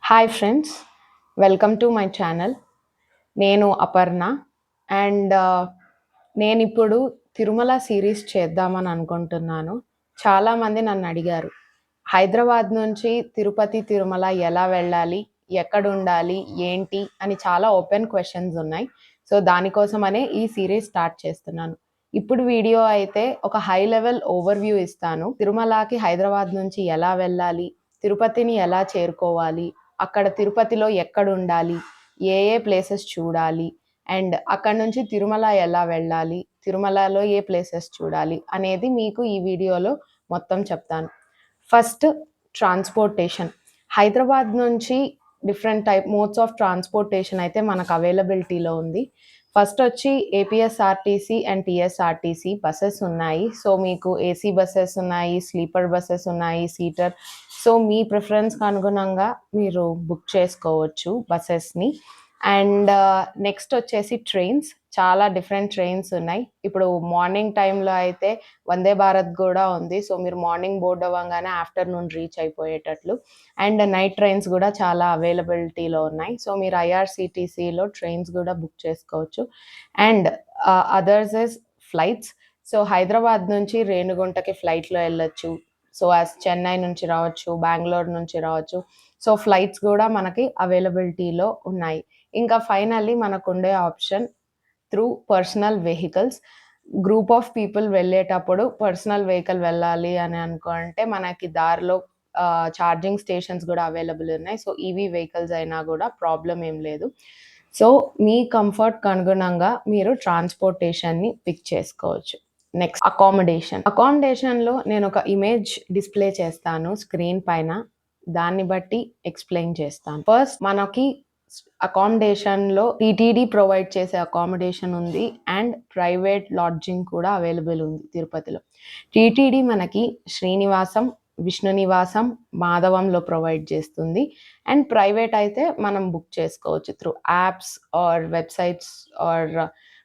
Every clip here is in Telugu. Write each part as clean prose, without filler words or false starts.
Hi friends, welcome to my channel. నేను అపర్ణ అండ్ నేనిప్పుడు తిరుమల సీరీస్ చేద్దామని అనుకుంటున్నాను. చాలామంది నన్ను అడిగారు, హైదరాబాద్ నుంచి తిరుపతి, తిరుమల ఎలా వెళ్ళాలి? ఎక్కడుండాలి? ఏంటి? అని చాలా ఓపెన్ క్వెషన్స్ ఉన్నాయి. సో, దానికోసమనే ఈ సీరీస్ స్టార్ట్ చేస్తున్నాను. ఇప్పుడు వీడియో అయితే ఒక హై లెవెల్ ఓవర్‌వ్యూ ఇస్తాను. తిరుమలకి హైదరాబాద్ నుంచి ఎలా వెళ్ళాలి? తిరుపతిని ఎలా చేరుకోవాలి? అక్కడ తిరుపతిలో ఎక్కడుండాలి? ఏ ఏ ప్లేసెస్ చూడాలి? అండ్ అక్కడి నుంచి తిరుమల ఎలా వెళ్ళాలి? తిరుమలలో ఏ ప్లేసెస్ చూడాలి? అనేది మీకు ఈ వీడియోలో మొత్తం చెప్తాను. First transportation. హైదరాబాద్ నుంచి డిఫరెంట్ మోడ్స్ ఆఫ్ ట్రాన్స్‌పోర్టేషన్ అయితే మనకు అవైలబిలిటీలో ఉంది. ఫస్ట్ వచ్చి ఏపీఎస్ఆర్టీసీ అండ్ టీఎస్ఆర్టీసీ బసెస్ ఉన్నాయి. సో, మీకు ఏసీ బసెస్ ఉన్నాయి, స్లీపర్ బసెస్ ఉన్నాయి, సీటర్. సో, మీ ప్రిఫరెన్స్‌కి అనుగుణంగా మీరు బుక్ చేసుకోవచ్చు బసెస్‌ని. అండ్ నెక్స్ట్ వచ్చేసి ట్రైన్స్. చాలా డిఫరెంట్ ట్రైన్స్ ఉన్నాయి. ఇప్పుడు మార్నింగ్ టైంలో అయితే వందే భారత్ గూడా ఉంది. సో, మీరు మార్నింగ్ బోర్డ్ అవ్వంగానే ఆఫ్టర్‌నూన్ రీచ్ అయిపోయేటట్లు. అండ్ నైట్ ట్రైన్స్ గూడా చాలా అవైలబిలిటీలో ఉన్నాయి. సో, మీరు ఐఆర్‌సీటీసీలో ట్రైన్స్ గూడా బుక్ చేసుకోవచ్చు. And others is flights. So, Hyderabad నుంచి రేణిగుంటకి ఫ్లైట్‌లో ఎళ్ళొచ్చు. సో, చెన్నై నుంచి రావచ్చు, బెంగుళూరు నుంచి రావచ్చు. సో, ఫ్లైట్స్ గూడా మనకి అవైలబిలిటీలో ఉన్నాయి. ఇంకా ఫైనల్లీ మనకుండే option through personal vehicles. Group of people వెళ్ళేటప్పుడు పర్సనల్ వెహికల్ వెళ్ళాలి అని అనుకుంటే మనకి దారిలో ఛార్జింగ్ స్టేషన్స్ గూడా అవైలబుల్ ఉన్నాయి. సో, ఈవీ వెహికల్స్ అయినా గూడా ప్రాబ్లమ్ ఏం లేదు. సో, మీ కంఫర్ట్‌కి అనుగుణంగా మీరు ట్రాన్స్‌పోర్టేషన్‌ని పిక్ చేసుకోవచ్చు. Next accommodation. అకామిడేషన్‌లో నేనొక ఇమేజ్ డిస్‌ప్లే చేస్తాను స్క్రీన్ పైన. దాన్ని బట్టి ఎక్స్‌ప్లెయిన్ చేస్తాను. ఫస్ట్ మనకి అకామిడేషన్‌లో టీటీడీ ప్రొవైడ్ చేసే అకామిడేషన్ ఉంది. అండ్ ప్రైవేట్ లాడ్జింగ్ కూడా అవైలబుల్ ఉంది తిరుపతిలో. టీటీడీ మనకి శ్రీనివాసం, విష్ణు నివాసం, మాధవంలో ప్రొవైడ్ చేస్తుంది. అండ్ ప్రైవేట్ అయితే మనం బుక్ చేసుకోవచ్చు through apps or websites or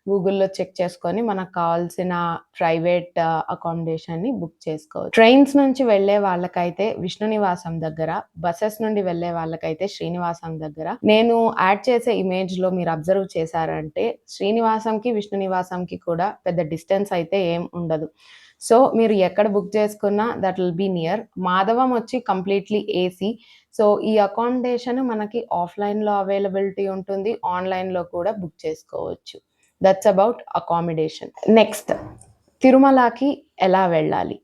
గూగుల్‌లో చెక్ చేసుకొని మనకు కావాల్సిన ప్రైవేట్ అకామిడేషన్‌ని బుక్ చేసుకోవచ్చు. ట్రైన్స్ నుంచి వెళ్ళే వాళ్ళకైతే విష్ణు నివాసం దగ్గర, బసెస్ నుండి వెళ్ళే వాళ్ళకైతే శ్రీనివాసం దగ్గర. నేను యాడ్ చేసే ఇమేజ్‌లో మీరు అబ్జర్వ్ చేశారంటే శ్రీనివాసంకి, విష్ణు నివాసంకి కూడా పెద్ద డిస్టెన్స్ అయితే ఏం ఉండదు. సో, మీరు ఎక్కడ బుక్ చేసుకున్నా that will be near. Madhavam వచ్చి కంప్లీట్‌లీ ఏసీ. సో, ఈ అకామిడేషన్ మనకి ఆఫ్‌లైన్‌లో అవైలబిలిటీ ఉంటుంది. ఆన్‌లైన్‌లో కూడా బుక్ చేసుకోవచ్చు. That's about accommodation. నెక్స్ట్ తిరుమలకి ఎలా వెళ్ళాలి?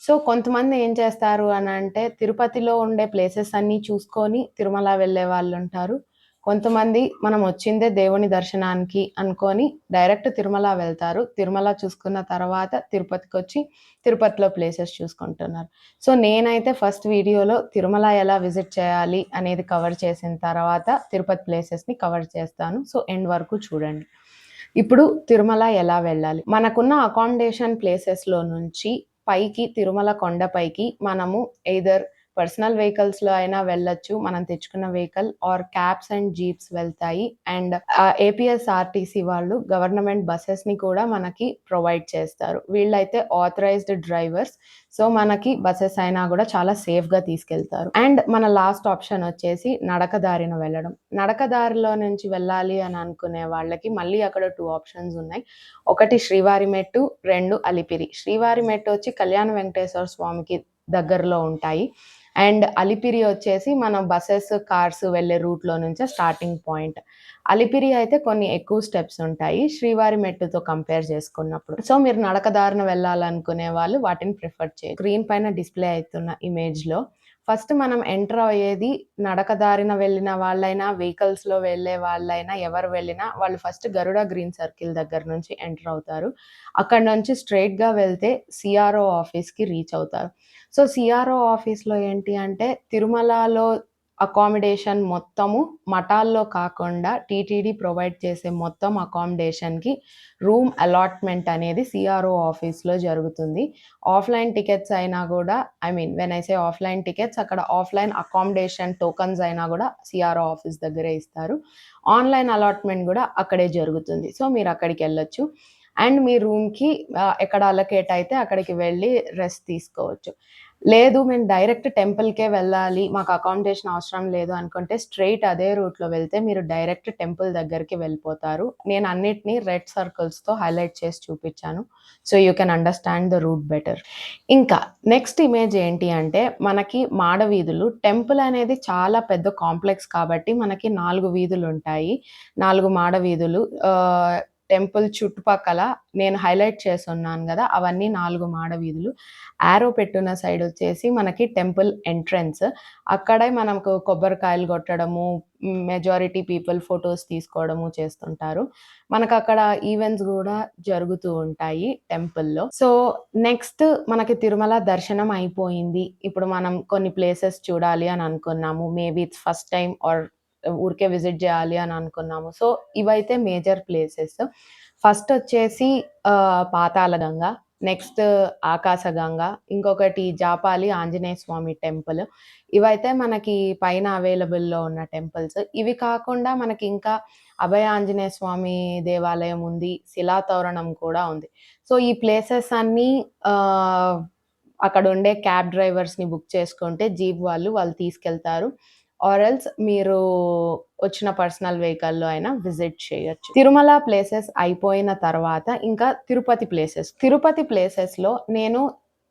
సో, కొంతమంది ఏం చేస్తారు అనంటే తిరుపతిలో ఉండే ప్లేసెస్ అన్నీ చూసుకొని తిరుమల వెళ్ళే వాళ్ళుంటారు. కొంతమంది మనం వచ్చిందే దేవుని దర్శనానికి అనుకోని డైరెక్ట్ తిరుమల వెళ్తారు. తిరుమల చూసుకున్న తర్వాత తిరుపతికొచ్చి తిరుపతిలో ప్లేసెస్ చూసుకుంటున్నారు. సో, నేనైతే ఫస్ట్ వీడియోలో తిరుమల ఎలా విజిట్ చేయాలి అనేది కవర్ చేసిన తర్వాత తిరుపతి ప్లేసెస్‌ని కవర్ చేస్తాను. సో, ఎండ్ వరకు చూడండి. ఇప్పుడు తిరుమల ఎలా వెళ్ళాలి? మనకున్న అకామిడేషన్ ప్లేసెస్‌లో నుంచి పైకి తిరుమల కొండపైకి మనము ఎయిదర్ పర్సనల్ వెహికల్స్‌లో అయినా వెళ్ళొచ్చు. మనం తెచ్చుకున్న vehicle or cabs and jeeps వెళ్తాయి. అండ్ ఏపీఎస్ఆర్టీసీ వాళ్ళు గవర్నమెంట్ బసెస్‌ని కూడా మనకి ప్రొవైడ్ చేస్తారు. వీళ్ళైతే ఆథరైజ్డ్ డ్రైవర్స్. సో, మనకి బసెస్ అయినా గూడా చాలా సేఫ్‌గా తీసుకెళ్తారు. అండ్ మన లాస్ట్ ఆప్షన్ వచ్చేసి నడక దారిన వెళ్ళడం. నడక దారిలో నుంచి వెళ్ళాలి అని అనుకునే వాళ్ళకి మళ్ళీ అక్కడ 2 ఆప్షన్స్ ఉన్నాయి. ఒకటి శ్రీవారి మెట్టు, 2 అలిపిరి. శ్రీవారి మెట్టు వచ్చి కళ్యాణ వెంకటేశ్వర స్వామికి దగ్గరలో ఉంటాయి. అండ్ అలిపిరి వచ్చేసి మనం బసెస్, కార్స్ వెళ్ళే రూట్‌లో నుంచే స్టార్టింగ్ పాయింట్. అలిపిరి అయితే కొన్ని ఎక్కువ స్టెప్స్ ఉంటాయి శ్రీవారి మెట్టుతో కంపేర్ చేసుకున్నప్పుడు. సో, మీరు నడక దారిన వెళ్ళాలనుకునే వాళ్ళు వాటిని ప్రిఫర్ చేయొచ్చు. స్క్రీన్ పైన డిస్‌ప్లే అయితున్న ఇమేజ్‌లో ఫస్ట్ మనం ఎంటర్ అయ్యేది నడక దారిన వెళ్ళిన వాళ్ళైనా, వెహికల్స్‌లో వెళ్ళే వాళ్ళైనా, ఎవరు వెళ్ళినా వాళ్ళు ఫస్ట్ గరుడ గ్రీన్ సర్కిల్ దగ్గర నుంచి ఎంటర్ అవుతారు. అక్కడి నుంచి స్ట్రెయిట్‌గా వెళ్తే సీఆర్ఓ ఆఫీస్‌కి రీచ్ అవుతారు. సో, సీఆర్ఓ ఆఫీస్‌లో ఏంటి అంటే తిరుమలలో అకామిడేషన్ మొత్తము మఠాల్లో కాకుండా టీటీడీ ప్రొవైడ్ చేసే మొత్తం అకామిడేషన్‌కి రూమ్ అలాట్‌మెంట్ అనేది సీఆర్ఓ ఆఫీస్‌లో జరుగుతుంది. ఆఫ్‌లైన్ టికెట్స్ అయినా గూడా when I say offline tickets అక్కడ ఆఫ్‌లైన్ అకామిడేషన్ టోకెన్స్ అయినా గూడా సీఆర్ఓ ఆఫీస్ దగ్గరే ఇస్తారు. ఆన్‌లైన్ అలాట్‌మెంట్ గూడా అక్కడే జరుగుతుంది. సో, మీరు అక్కడికెళ్ళొచ్చు. అండ్ మీ రూమ్‌కి ఎక్కడ అలొకేట్ అయితే అక్కడికి వెళ్ళి రెస్ట్ తీసుకోవచ్చు. లేదు మేము డైరెక్ట్ టెంపుల్‌కే వెళ్ళాలి. మాకు అకామిడేషన్ అవసరం లేదు అనుకుంటే స్ట్రెయిట్ అదే రూట్‌లో వెళ్తే మీరు డైరెక్ట్ టెంపుల్ దగ్గరికి వెళ్ళిపోతారు. నేను అన్నిటిని రెడ్ సర్కిల్స్‌తో హైలైట్ చేసి చూపిచ్చాను. So, you can understand the route better. ఇంకా నెక్స్ట్ ఇమేజ్ ఏంటి అంటే మనకి మాడవీధులు. టెంపుల్ అనేది చాలా పెద్ద కాంప్లెక్స్ కాబట్టి మనకి 4 వీధులుంటాయి. 4 మాడవీధులు. టెంపుల్ చుట్టుపక్కల నేను హైలైట్ చేసున్నాను గదా! అవన్నీ 4 మాడవీధులు. యారో పెట్టున్న సైడ్ వచ్చేసి మనకి టెంపుల్ ఎంట్రన్స్. అక్కడే మనకు కొబ్బరికాయలు కొట్టడము, మెజారిటీ పీపుల్ ఫోటోస్ తీసుకోవడము చేస్తుంటారు. మనకక్కడ ఈవెంట్స్ గూడా జరుగుతూ ఉంటాయి టెంపుల్‌లో. సో, నెక్స్ట్ మనకి తిరుమల దర్శనం అయిపోయింది. ఇప్పుడు మనం కొన్ని ప్లేసెస్ చూడాలి అని అనుకున్నాము. Maybe it's first time or ఊరికే విజిట్ జేయాలి అని అనుకున్నాము. సో, ఇవైతే మేజర్ ప్లేసెస్. ఫస్ట్ వచ్చేసి పాతాళగంగ. నెక్స్ట్ ఆకాశగంగ, ఇంకొకటి జాపాలి ఆంజనేయ స్వామి టెంపుల్. ఇవైతే మనకి పైన అవైలబుల్‌లో ఉన్న టెంపుల్స్. ఇవి కాకుండా మనకి ఇంకా అభయ ఆంజనేయ స్వామి దేవాలయం ఉంది. శిలాతోరణం కూడా ఉంది. సో, ఈ ప్లేసెస్ అన్నీ ఆహ్, అక్కడుండే క్యాబ్ డ్రైవర్స్‌ని బుక్ చేసుకుంటే జీప్ వాళ్ళు తీసుకెళ్తారు. ఆర్ ఎల్స్ మీరు వచ్చిన పర్సనల్ వెహికల్‌లో అయినా విజిట్ చేయొచ్చు. తిరుమల ప్లేసెస్ అయిపోయిన తర్వాత ఇంకా తిరుపతి ప్లేసెస్. తిరుపతి ప్లేసెస్‌లో నేను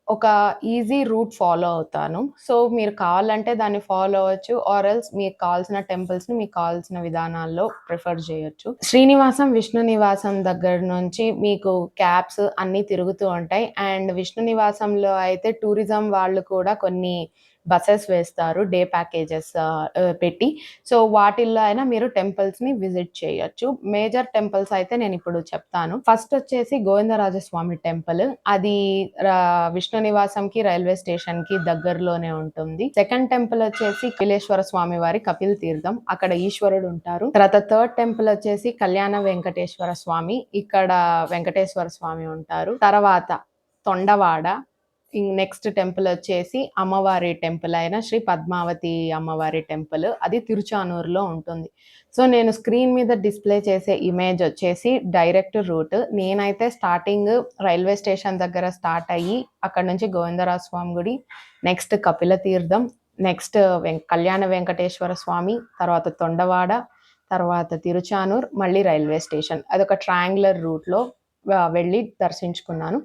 ఒక ఈజీ రూట్ ఫాలో అవుతాను. సో, మీరు కావాలంటే దాన్ని ఫాలో అవ్వచ్చు. ఆర్ ఎల్స్ మీకు కావాల్సిన టెంపుల్స్‌ని మీకు కావాల్సిన విధానాల్లో ప్రిఫర్ చేయొచ్చు. శ్రీనివాసం, విష్ణు నివాసం దగ్గర నుంచి మీకు క్యాబ్స్ అన్నీ తిరుగుతూ ఉంటాయి. అండ్ విష్ణు నివాసంలో అయితే టూరిజం వాళ్ళు కూడా కొన్ని బసెస్ వేస్తారు. డే ప్యాకేజెస్ పెట్టి. సో, వాటిల్లో అయినా మీరు టెంపుల్స్‌ని విజిట్ చేయొచ్చు. మేజర్ టెంపుల్స్ అయితే నేనిప్పుడు చెప్తాను. ఫస్ట్ వచ్చేసి గోవిందరాజస్వామి టెంపుల్. అది విష్ణు నివాసంకి, రైల్వే స్టేషన్‌కి దగ్గరలోనే ఉంటుంది. సెకండ్ టెంపుల్ వచ్చేసి కపిలేశ్వర స్వామి వారి కపిల్ తీర్థం. అక్కడ ఈశ్వరుడు ఉంటారు. తర్వాత థర్డ్ టెంపుల్ వచ్చేసి కళ్యాణ వెంకటేశ్వర స్వామి. ఇక్కడ వెంకటేశ్వర స్వామి ఉంటారు. తర్వాత తొండవాడ. నెక్స్ట్ టెంపుల్ వచ్చేసి అమ్మవారి టెంపుల్ అయిన శ్రీ పద్మావతి అమ్మవారి టెంపుల్. అది తిరుచానూరులో ఉంటుంది. సో, నేను స్క్రీన్ మీద డిస్‌ప్లే చేసే ఇమేజ్ వచ్చేసి డైరెక్ట్ రూట్. నేనైతే స్టార్టింగ్ రైల్వే స్టేషన్ దగ్గర స్టార్ట్ అయ్యి, అక్కడి నుంచి గోవిందరాజ స్వామి గుడి, నెక్స్ట్ కపిల తీర్థం, నెక్స్ట్ కళ్యాణ వెంకటేశ్వర స్వామి, తర్వాత తొండవాడ, తర్వాత తిరుచానూర్, మళ్ళీ రైల్వే స్టేషన్. అదొక ట్రయాంగులర్ రూట్‌లో వెళ్ళి దర్శించుకున్నాను.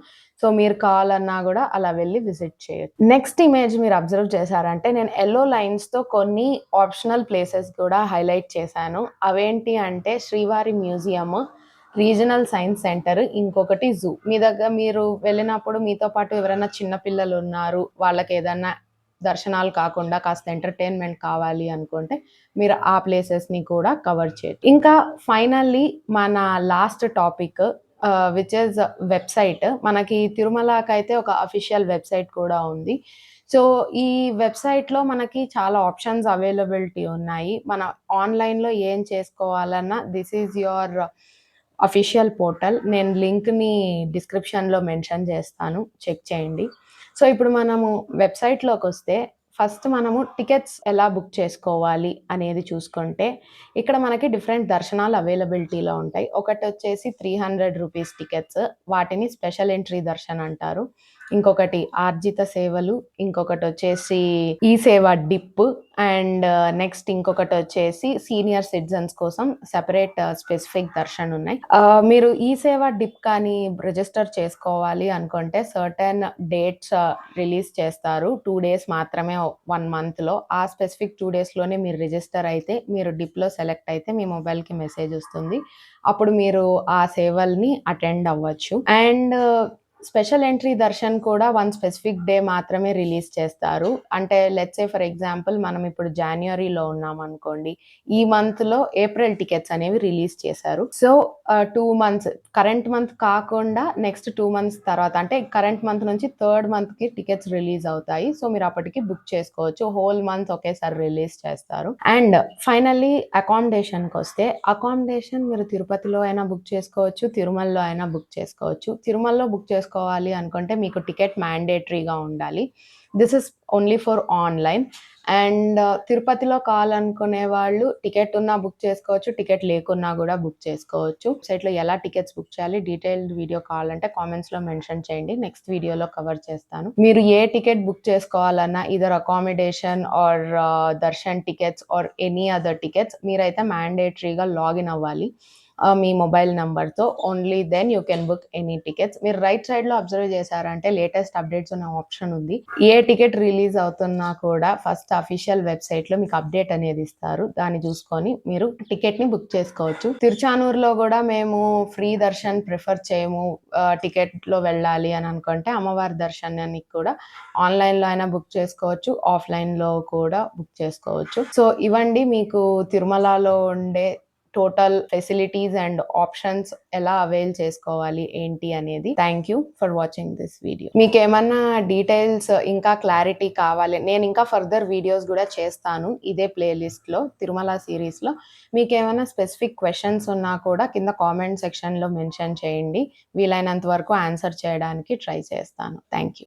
సో, మీరు కావాలన్నా గూడా అలా వెళ్లి విజిట్ చేయొచ్చు. నెక్స్ట్ ఇమేజ్ మీరు అబ్జర్వ్ చేశారంటే నేను యెల్లో లైన్స్‌తో కొన్ని ఆప్షనల్ ప్లేసెస్ కూడా హైలైట్ చేశాను. అవేంటి అంటే శ్రీవారి మ్యూజియం, రీజనల్ సైన్స్ సెంటర్, ఇంకొకటి జూ. మీరు వెళ్ళినప్పుడు మీతో పాటు ఎవరైనా చిన్న పిల్లలున్నారు, వాళ్ళకేదన్నా దర్శనాలు కాకుండా కాస్త ఎంటర్‌టైన్‌మెంట్ కావాలి అనుకుంటే మీరు ఆ ప్లేసెస్‌ని కూడా కవర్ చేయొచ్చు. ఇంకా ఫైనల్లీ మన last topic which is website. మనకి తిరుమలకైతే ఒక అఫీషియల్ వెబ్‌సైట్ కూడా ఉంది. సో, ఈ వెబ్‌సైట్‌లో మనకి చాలా ఆప్షన్స్ అవైలబిలిటీ ఉన్నాయి. మన ఆన్‌లైన్‌లో ఏం చేసుకోవాలన్నా this is your official portal. నేను లింక్‌ని డిస్క్రిప్షన్‌లో మెన్షన్ చేస్తాను. చెక్ చేయండి. సో, ఇప్పుడు మనము వెబ్‌సైట్‌లోకొస్తే ఫస్ట్ మనము టికెట్స్ ఎలా బుక్ చేసుకోవాలి అనేది చూసుకుంటే, ఇక్కడ మనకి డిఫరెంట్ దర్శనాలు అవైలబిలిటీలో ఉంటాయి. ఒకటొచ్చేసి రూ. 300 టికెట్స్. వాటిని స్పెషల్ ఎంట్రీ దర్శన్ అంటారు. ఇంకొకటి ఆర్జిత సేవలు, ఇంకొకటొచ్చేసి ఈ సేవ డిప్ అండ్ నెక్స్ట్ ఇంకొకటొచ్చేసి సీనియర్ సిటిజన్స్ కోసం సెపరేట్ స్పెసిఫిక్ దర్శన్ ఉన్నాయి. మీరు ఈ సేవ డిప్ కానీ రిజిస్టర్ చేసుకోవాలి అనుకుంటే సర్టెన్ డేట్స్ రిలీజ్ చేస్తారు. 2 డేస్ మాత్రమే 1 మంత్‌లో. ఆ స్పెసిఫిక్ 2 డేస్‌లోనే మీరు రిజిస్టర్ అయితే, మీరు డిప్‌లో సెలెక్ట్ అయితే మీ మొబైల్‌కి మెసేజ్ వస్తుంది. అప్పుడు మీరు ఆ సేవల్ని అటెండ్ అవ్వచ్చు. అండ్ స్పెషల్ ఎంట్రీ దర్శన్ కూడా వన్ స్పెసిఫిక్ డే మాత్రమే రిలీజ్ చేస్తారు. అంటే లెట్స్ సే ఫర్ ఎగ్జాంపుల్ మనం ఇప్పుడు జాన్యురీలో ఉన్నామనుకోండి. ఈ మంత్‌లో ఏప్రిల్ టికెట్స్ అనేవి రిలీజ్ చేశారు. సో, 2 మంత్స్ కరెంట్ మంత్ కాకుండా నెక్స్ట్ 2 మంత్స్ తర్వాత అంటే కరెంట్ మంత్ నుంచి థర్డ్ మంత్‌కి టికెట్స్ రిలీజ్ అవుతాయి. సో, మీరు అప్పటికి బుక్ చేసుకోవచ్చు. హోల్ మంత్ ఒకేసారి రిలీజ్ చేస్తారు. అండ్ ఫైనల్లీ అకామిడేషన్‌కొస్తే అకామిడేషన్ మీరు తిరుపతిలో అయినా బుక్ చేసుకోవచ్చు. తిరుమలలో అయినా బుక్ చేసుకోవచ్చు. తిరుమలలో బుక్ చేసుకోవాలి అనుకుంటే మీకు టికెట్ మ్యాండేటరీగా ఉండాలి. This is only for online. And తిరుపతిలో కావాలనుకునే వాళ్ళు టికెట్ ఉన్నా బుక్ చేసుకోవచ్చు, టికెట్ లేకున్నా కూడా బుక్ చేసుకోవచ్చు. వెబ్సైట్లో ఎలా టికెట్స్ బుక్ చేయాలి డీటెయిల్డ్ వీడియో కావాలంటే కామెంట్స్లో మెన్షన్ చేయండి, నెక్స్ట్ వీడియోలో కవర్ చేస్తాను. మీరు ఏ టికెట్ బుక్ చేసుకోవాలన్నా either accommodation or darshan tickets or any other tickets మీరైతే మ్యాండేటరీగా లాగిన్ అవ్వాలి మీ మొబైల్ నెంబర్తో. Only then you can book any tickets. మీరు రైట్ సైడ్లో అబ్జర్వ్ చేశారంటే లేటెస్ట్ అప్డేట్స్ ఉన్న ఆప్షన్ ఉంది. ఏ టికెట్ రిలీజ్ అవుతున్నా కూడా ఫస్ట్ అఫీషియల్ వెబ్సైట్లో మీకు అప్డేట్ అనేది ఇస్తారు, దాన్ని చూసుకొని మీరు టికెట్ని బుక్ చేసుకోవచ్చు. తిరుచానూరులో కూడా మేము ఫ్రీ దర్శన్ ప్రిఫర్ చేయము, టికెట్లో వెళ్ళాలి అని అనుకుంటే అమ్మవారి దర్శనానికి కూడా ఆన్లైన్లో అయినా బుక్ చేసుకోవచ్చు, ఆఫ్లైన్లో కూడా బుక్ చేసుకోవచ్చు. సో ఇవండి మీకు తిరుమలలో ఉండే టోటల్ ఫెసిలిటీస్ అండ్ ఆప్షన్స్ ఎలా అవైల్ చేసుకోవాలి ఏంటి అనేది. Thank you for watching this video. మీకు ఏమన్నా డీటెయిల్స్ ఇంకా క్లారిటీ కావాలి, నేను ఇంకా ఫర్దర్ వీడియోస్ కూడా చేస్తాను ఇదే ప్లేలిస్ట్లో తిరుమల సిరీస్లో. మీకు ఏమైనా స్పెసిఫిక్ క్వశ్చన్స్ ఉన్నా కూడా కింద కామెంట్ సెక్షన్లో మెన్షన్ చేయండి, వీలైనంత వరకు ఆన్సర్ చేయడానికి ట్రై చేస్తాను. Thank you.